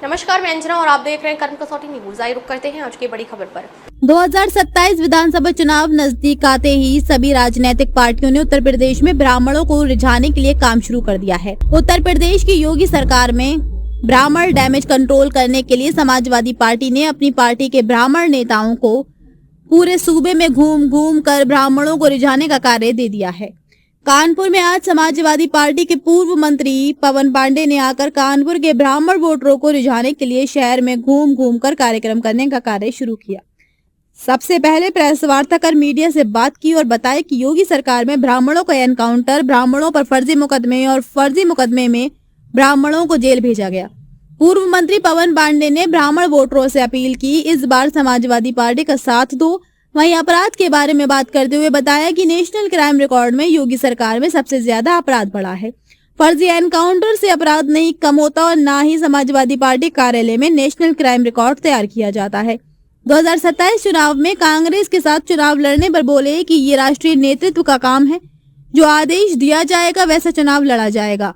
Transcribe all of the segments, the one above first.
नमस्कार, मैं अंजना और आप देख रहे हैं कर्म कसौटी न्यूज। आइए रुक करते हैं आज की बड़ी खबर पर। 2027 विधानसभा चुनाव नजदीक आते ही सभी राजनीतिक पार्टियों ने उत्तर प्रदेश में ब्राह्मणों को रिझाने के लिए काम शुरू कर दिया है। उत्तर प्रदेश की योगी सरकार में ब्राह्मण डैमेज कंट्रोल करने के लिए समाजवादी पार्टी ने अपनी पार्टी के ब्राह्मण नेताओं को पूरे सूबे में घूम घूम कर ब्राह्मणों को रिझाने का कार्य दे दिया है। कानपुर में आज समाजवादी पार्टी के पूर्व मंत्री पवन पांडे ने आकर कानपुर के ब्राह्मण वोटरों को रिझाने के लिए शहर में घूम घूम कर कार्यक्रम करने का कार्य शुरू किया। सबसे पहले प्रेस वार्ता कर मीडिया से बात की और बताया कि योगी सरकार में ब्राह्मणों का एनकाउंटर, ब्राह्मणों पर फर्जी मुकदमे और फर्जी मुकदमे में ब्राह्मणों को जेल भेजा गया। पूर्व मंत्री पवन पांडे ने ब्राह्मण वोटरों से अपील की, इस बार समाजवादी पार्टी का साथ दो। वहीं अपराध के बारे में बात करते हुए बताया कि नेशनल क्राइम रिकॉर्ड में योगी सरकार में सबसे ज्यादा अपराध बढ़ा है। फर्जी एनकाउंटर से अपराध नहीं कम होता और न ही समाजवादी पार्टी कार्यालय में नेशनल क्राइम रिकॉर्ड तैयार किया जाता है। 2027 चुनाव में कांग्रेस के साथ चुनाव लड़ने पर बोले कि ये राष्ट्रीय नेतृत्व का काम है, जो आदेश दिया जाएगा वैसा चुनाव लड़ा जाएगा।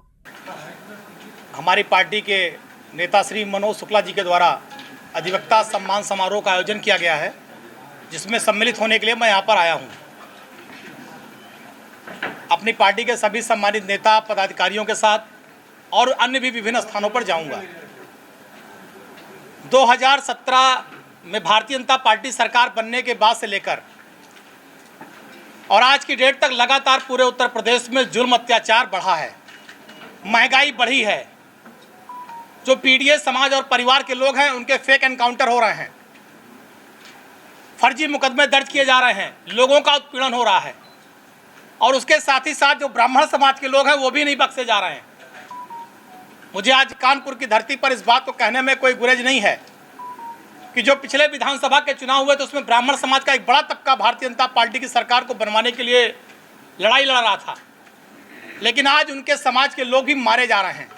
हमारी पार्टी के नेता श्री मनोज शुक्ला जी के द्वारा अधिवक्ता सम्मान समारोह का आयोजन किया गया है, जिसमें सम्मिलित होने के लिए मैं यहाँ पर आया हूँ। अपनी पार्टी के सभी सम्मानित नेता पदाधिकारियों के साथ और अन्य भी विभिन्न स्थानों पर जाऊँगा। 2017 में भारतीय जनता पार्टी सरकार बनने के बाद से लेकर और आज की डेट तक लगातार पूरे उत्तर प्रदेश में जुल्म अत्याचार बढ़ा है, महंगाई बढ़ी है। जो पीड़ित समाज और परिवार के लोग हैं उनके फेक एनकाउंटर हो रहे हैं, फर्जी मुकदमे दर्ज किए जा रहे हैं, लोगों का उत्पीड़न हो रहा है और उसके साथ ही साथ जो ब्राह्मण समाज के लोग हैं वो भी नहीं बख्शे जा रहे हैं। मुझे आज कानपुर की धरती पर इस बात को कहने में कोई गुरेज नहीं है कि जो पिछले विधानसभा के चुनाव हुए तो उसमें ब्राह्मण समाज का एक बड़ा तबका भारतीय जनता पार्टी की सरकार को बनवाने के लिए लड़ाई लड़ रहा था, लेकिन आज उनके समाज के लोग भी मारे जा रहे हैं।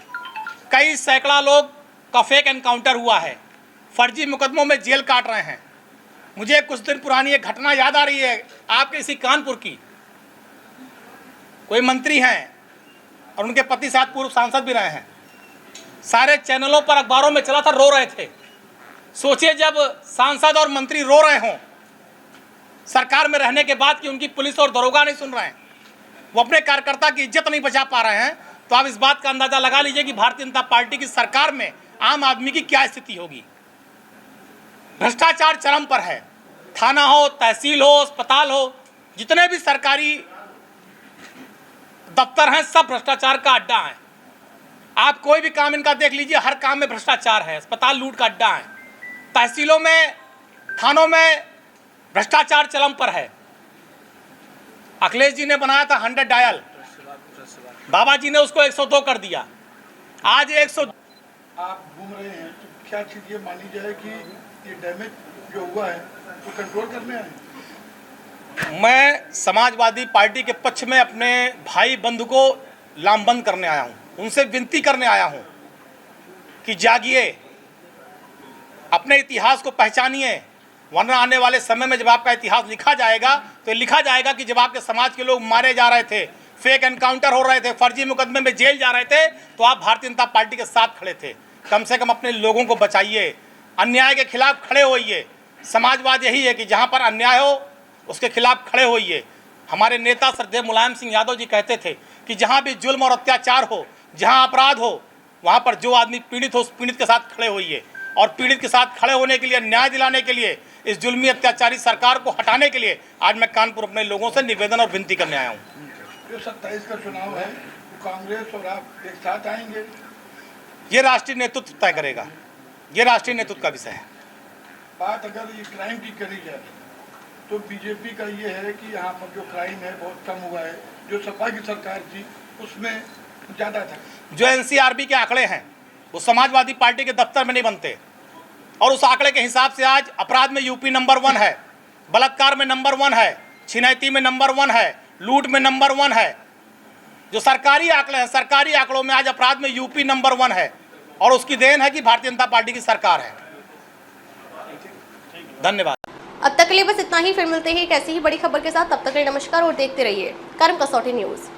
कई सैकड़ा लोग का फेक एनकाउंटर हुआ है, फर्जी मुकदमों में जेल काट रहे हैं। मुझे कुछ दिन पुरानी एक घटना याद आ रही है आपके इसी कानपुर की। कोई मंत्री हैं और उनके पति साथ पूर्व सांसद भी रहे हैं, सारे चैनलों पर अखबारों में चला था, रो रहे थे। सोचिए जब सांसद और मंत्री रो रहे हों सरकार में रहने के बाद कि उनकी पुलिस और दरोगा नहीं सुन रहे हैं, वो अपने कार्यकर्ता की इज्जत नहीं बचा पा रहे हैं, तो आप इस बात का अंदाजा लगा लीजिए कि भारतीय जनता पार्टी की सरकार में आम आदमी की क्या स्थिति होगी। भ्रष्टाचार चरम पर है। थाना हो, तहसील हो, अस्पताल हो, जितने भी सरकारी दफ्तर हैं सब भ्रष्टाचार का अड्डा है। आप कोई भी काम इनका देख लीजिए, हर काम में भ्रष्टाचार है। अस्पताल लूट का अड्डा है, तहसीलों में, थानों में भ्रष्टाचार चरम पर है। अखिलेश जी ने बनाया था 100 डायल, बाबा जी ने उसको 102 कर दिया। आज 100 आप घूम रहे हैं तो क्या चीज़ ये मानी जाए कि ये डैमेज जो हुआ है वो कंट्रोल करने आए? मैं समाजवादी पार्टी के पक्ष में अपने भाई बंधु को लामबंद करने आया हूं, उनसे विनती करने आया हूं कि जागिए, अपने इतिहास को पहचानिए, वरना आने वाले समय में जब आपका इतिहास लिखा जाएगा तो लिखा जाएगा कि जब आपके समाज के लोग मारे जा रहे थे, फेक एनकाउंटर हो रहे थे, फर्जी मुकदमे में जेल जा रहे थे, तो आप भारतीय जनता पार्टी के साथ खड़े थे। कम से कम अपने लोगों को बचाइए, अन्याय के खिलाफ खड़े होइए। समाजवाद यही है कि जहाँ पर अन्याय हो उसके खिलाफ खड़े होइए। हमारे नेता श्रद्धेय मुलायम सिंह यादव जी कहते थे कि जहाँ भी जुल्म और अत्याचार हो, जहाँ अपराध हो, वहाँ पर जो आदमी पीड़ित हो उस पीड़ित के साथ खड़े होइए। और पीड़ित के साथ खड़े होने के लिए, न्याय दिलाने के लिए, इस जुल्मी अत्याचारी सरकार को हटाने के लिए आज मैं कानपुर अपने लोगों से निवेदन और विनती करने आया हूँ। जो 27 का चुनाव है तो कांग्रेस और आप एक साथ आएंगे? ये राष्ट्रीय नेतृत्व तय करेगा, ये राष्ट्रीय नेतृत्व का विषय है। बात अगर ये क्राइम की करी जाए तो बीजेपी का ये है कि यहाँ पर जो क्राइम है बहुत कम हुआ है, जो सपा की सरकार थी उसमें ज़्यादा था। जो एनसीआरबी के आंकड़े हैं वो समाजवादी पार्टी के दफ्तर में नहीं बनते, और उस आंकड़े के हिसाब से आज अपराध में यूपी नंबर 1 है, बलात्कार में नंबर 1 है, छिनैती में नंबर 1 है, लूट में नंबर 1 है। जो सरकारी आंकड़े हैं, सरकारी आंकड़ों में आज अपराध में यूपी नंबर 1 है, और उसकी देन है कि भारतीय जनता पार्टी की सरकार है। धन्यवाद। अब तक के लिए बस इतना ही, फिर मिलते हैं एक ऐसी ही बड़ी खबर के साथ। तब तक के लिए नमस्कार और देखते रहिए कर्म कसौटी न्यूज।